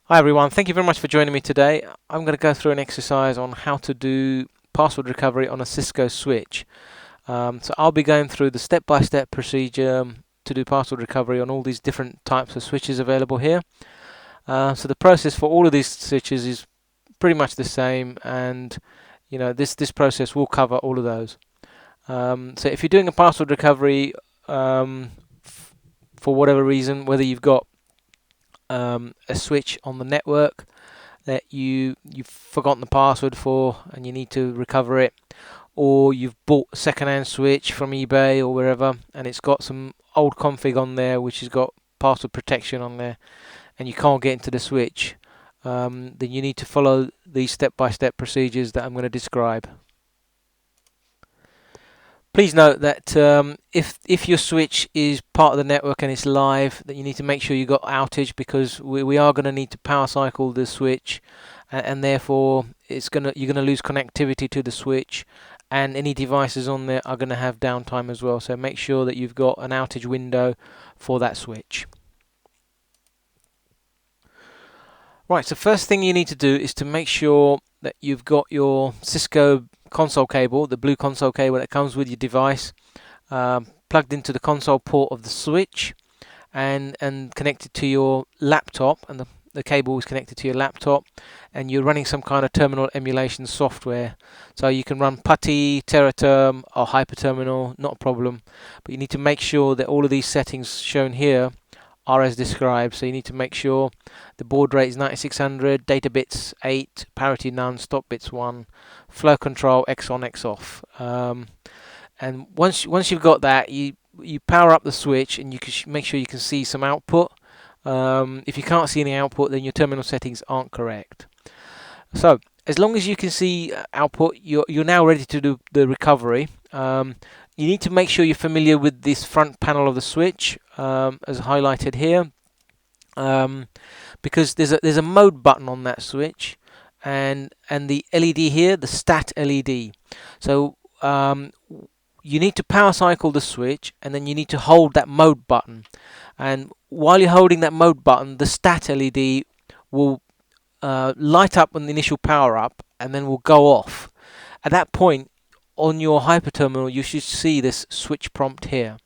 Hi everyone, thank you very much for joining me today. I'm going to go through an exercise on how to do password recovery on a Cisco switch. So I'll be going through the step-by-step procedure to do password recovery on all these different types of switches available here. So the process for all of these switches is pretty much the same, and this process will cover all of those. So if you're doing a password recovery for whatever reason, whether you've got a switch on the network that you've forgotten the password for and you need to recover it, or you've bought a second-hand switch from eBay or wherever and it's got some old config on there which has got password protection on there and you can't get into the switch, then you need to follow these step-by-step procedures that I'm going to describe. Please note that if your switch is part of the network and it's live, that you need to make sure you got outage, because we are going to need to power cycle the switch, and therefore you're going to lose connectivity to the switch, and any devices on there are going to have downtime as well. So make sure that you've got an outage window for that switch. Right, so first thing you need to do is to make sure that you've got your Cisco console cable, the blue console cable that comes with your device, plugged into the console port of the switch and connected to your laptop, and the cable is connected to your laptop, and you're running some kind of terminal emulation software. So you can run PuTTY, Teraterm or Hyperterminal, not a problem, but you need to make sure that all of these settings shown here are as described. So you need to make sure the baud rate is 9600, data bits 8, parity none, stop bits 1, flow control X on X off. And once you've got that, you power up the switch and you can make sure you can see some output. If you can't see any output, then your terminal settings aren't correct. So as long as you can see output, you're now ready to do the recovery. You need to make sure you're familiar with this front panel of the switch, as highlighted here, because there's a mode button on that switch, and the LED here, the stat LED. So you need to power cycle the switch, and then you need to hold that mode button. And while you're holding that mode button, the stat LED will light up on the initial power up, and then will go off. At that point, on your hyperterminal, you should see this switch prompt here.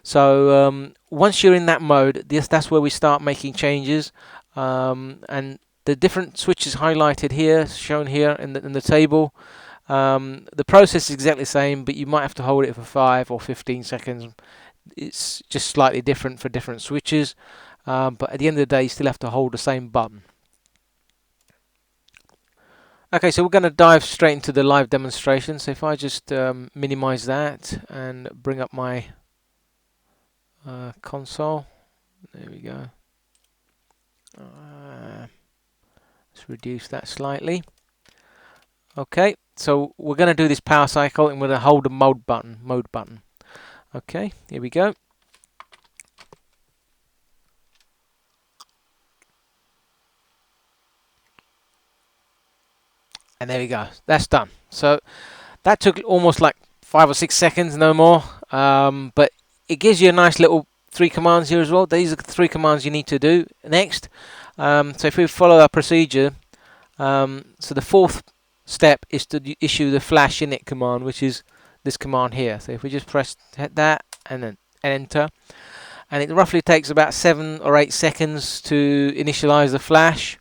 So once you're in that mode, that's where we start making changes, and the different switches highlighted here, shown here in the table. The process is exactly the same, but you might have to hold it for 5 or 15 seconds. It's just slightly different for different switches, but at the end of the day, you still have to hold the same button. Okay, so we're going to dive straight into the live demonstration. So if I just minimize that and bring up my console, there we go. Let's reduce that slightly. Okay, so we're going to do this power cycle, and we're going to hold the mode button. Okay, here we go. And there we go. That's done. So that took almost like 5 or 6 seconds, no more. But it gives you a nice little 3 commands here as well. These are the 3 commands you need to do next. So if we follow our procedure, so the 4th step is to issue the flash init command, which is this command here. So if we just press that and then enter, and it roughly takes about 7 or 8 seconds to initialize the flash.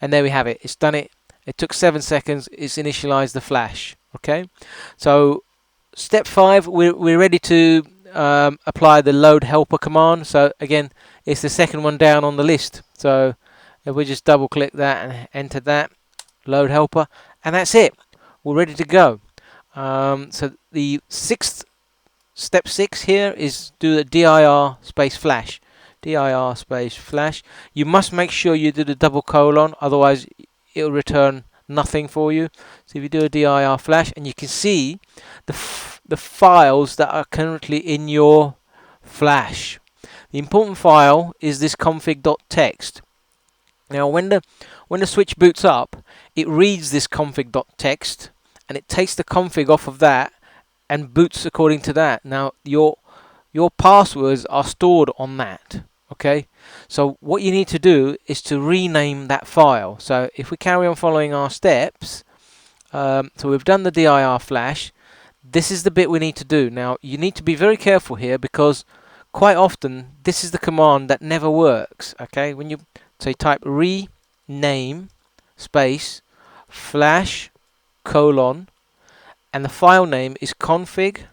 And there we have it. It's done it. It took 7 seconds. It's initialized the flash. Okay. So step 5, we're ready to apply the load helper command. So again, it's the second one down on the list. So if we just double click that and enter that, load helper, and that's it. We're ready to go. So the step 6 here is do the dir space flash. dir space flash. You must make sure you do the double colon, otherwise it'll return nothing for you. So if you do a dir flash, and you can see the files that are currently in your flash. The important file is this config.txt. Now when the switch boots up, it reads this config.txt and it takes the config off of that and boots according to that. Now your passwords are stored on that. Okay, so what you need to do is to rename that file. So if we carry on following our steps, so we've done the dir flash. This is the bit we need to do. Now you need to be very careful here, because quite often this is the command that never works. Okay, when you type rename space flash colon, and the file name is config.text,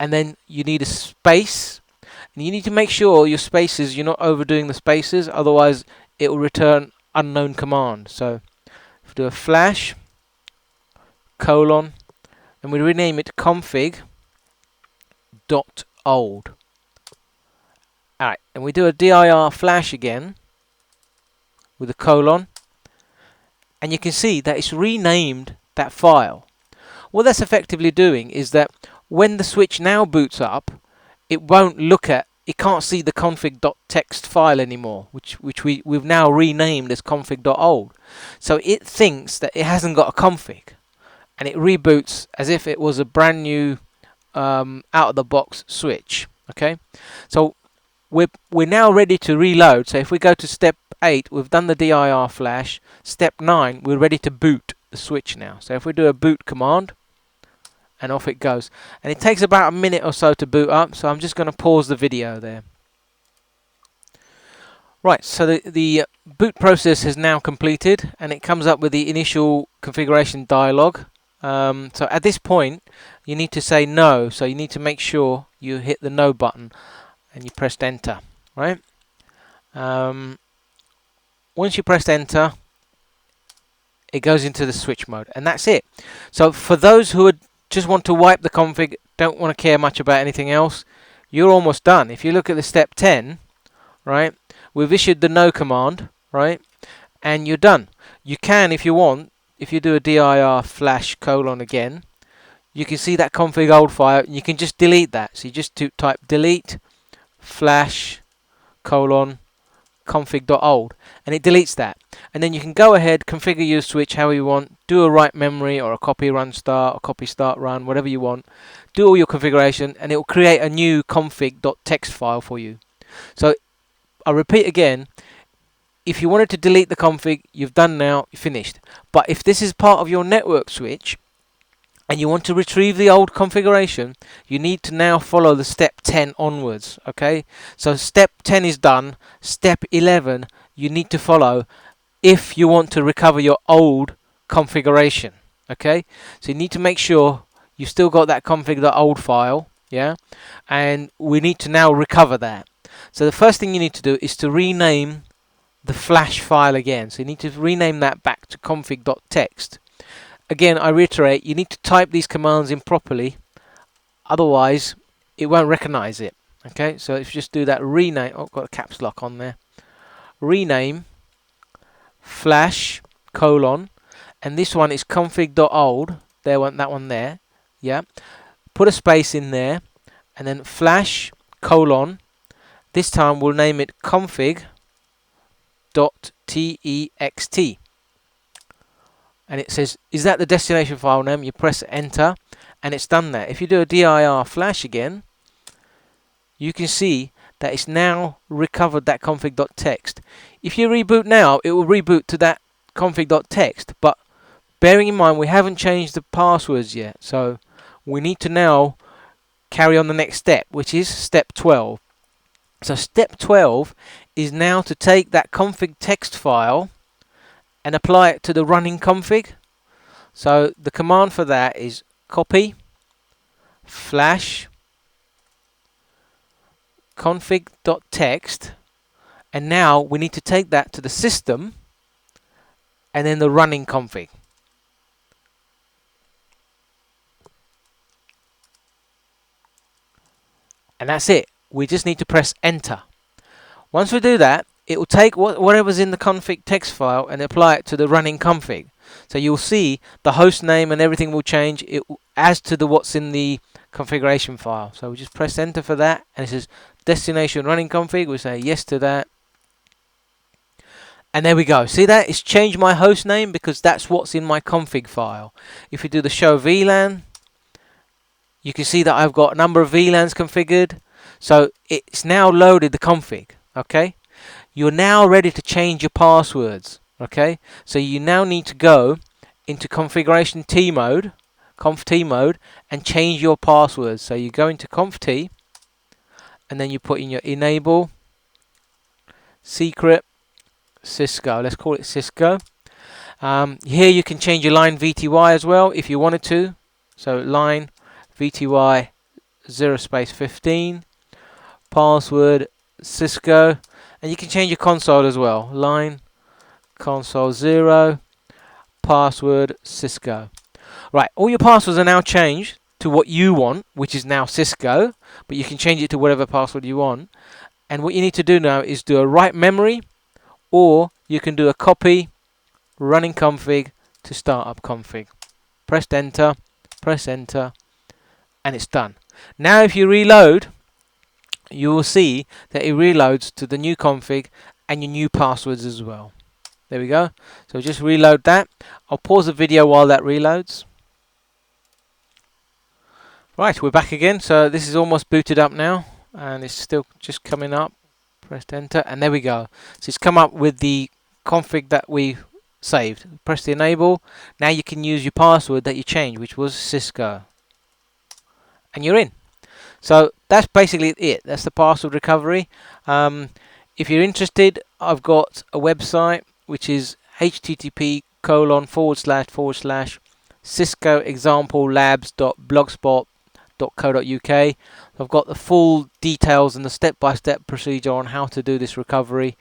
and then you need a space, and you need to make sure your spaces, you're not overdoing the spaces, otherwise it will return unknown command. So if we do a flash colon, and we rename it config.old. Alright, and we do a dir flash again with a colon, and you can see that it's renamed that file. What that's effectively doing is that when the switch now boots up, it won't look at, it can't see the config.txt file anymore, which we've now renamed as config.old. So it thinks that it hasn't got a config, and it reboots as if it was a brand new out of the box switch. Okay, so we're now ready to reload. So if we go to step 8, we've done the dir flash. Step 9, we're ready to boot the switch now. So if we do a boot command, and off it goes, and it takes about a minute or so to boot up, so I'm just going to pause the video there. Right, so the boot process has now completed, and it comes up with the initial configuration dialog. So at this point you need to say no, so you need to make sure you hit the no button and you pressed enter. Right, once you pressed enter, it goes into the switch mode, and that's it. So for those who just want to wipe the config, don't want to care much about anything else, you're almost done. If you look at the step 10, right, we've issued the no command, right, and you're done. You can, if you want, if you do a dir flash colon again, you can see that config old file, and you can just delete that. So you just type delete flash colon config.old, and it deletes that. And then you can go ahead, configure your switch how you want, do a write memory or a copy run start or copy start run, whatever you want, do all your configuration, and it will create a new config.txt file for you. So I'll repeat again, if you wanted to delete the config, you've done now, you're finished. But if this is part of your network switch and you want to retrieve the old configuration, you need to now follow the step 10 onwards. Okay, so step 10 is done. Step 11 you need to follow if you want to recover your old configuration. Okay, so you need to make sure you've still got that config.old file, yeah, and we need to now recover that. So the first thing you need to do is to rename the flash file again. So you need to rename that back to config.txt. Again, I reiterate, you need to type these commands in properly, otherwise it won't recognize it. Okay, so if you just do that rename, oh, got a caps lock on there, rename flash colon, and this one is config.old, there, that one there, yeah, put a space in there, and then flash colon, this time we'll name it config.text, and it says, is that the destination file name? You press enter, and it's done that. If you do a dir flash again, you can see that it's now recovered that config.txt. If you reboot now, it will reboot to that config.txt, but bearing in mind we haven't changed the passwords yet, so we need to now carry on the next step, which is step 12. So step 12 is now to take that config text file and apply it to the running config. So the command for that is copy flash config.txt, and now we need to take that to the system and then the running config. And that's it. We just need to press enter. Once we do that, it will take whatever's in the config text file and apply it to the running config. So you'll see the host name and everything will change as to what's in the configuration file. So we just press enter for that, and it says destination running config. We say yes to that, and there we go. See that? It's changed my host name because that's what's in my config file. If we do the show VLAN, You can see that I've got a number of VLANs configured. So it's now loaded the config. Okay. You're now ready to change your passwords. Okay. So you now need to go into configuration T mode, conf T mode, and change your passwords. So you go into conf T, and then you put in your enable secret Cisco. Let's call it Cisco. Here you can change your line VTY as well if you wanted to. So line VTY 0 space 15, password Cisco, and you can change your console as well. Line console 0, password Cisco. Right, all your passwords are now changed to what you want, which is now Cisco, but you can change it to whatever password you want. And what you need to do now is do a write memory, or you can do a copy running config to startup config. Press enter, and it's done. Now if you reload, you will see that it reloads to the new config and your new passwords as well. There we go. So just reload that. I'll pause the video while that reloads. Right, we're back again. So this is almost booted up now, and it's still just coming up. Press enter, and there we go. So it's come up with the config that we saved. Press the enable. Now you can use your password that you changed, which was Cisco, and you're in. So that's basically it. That's the password recovery. If you're interested, I've got a website which is http://ciscoexamplelabs.blogspot.co.uk. I've got the full details and the step-by-step procedure on how to do this recovery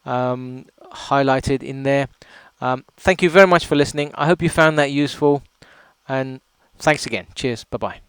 highlighted in there. Thank you very much for listening. I hope you found that useful, and thanks again. Cheers. Bye-bye.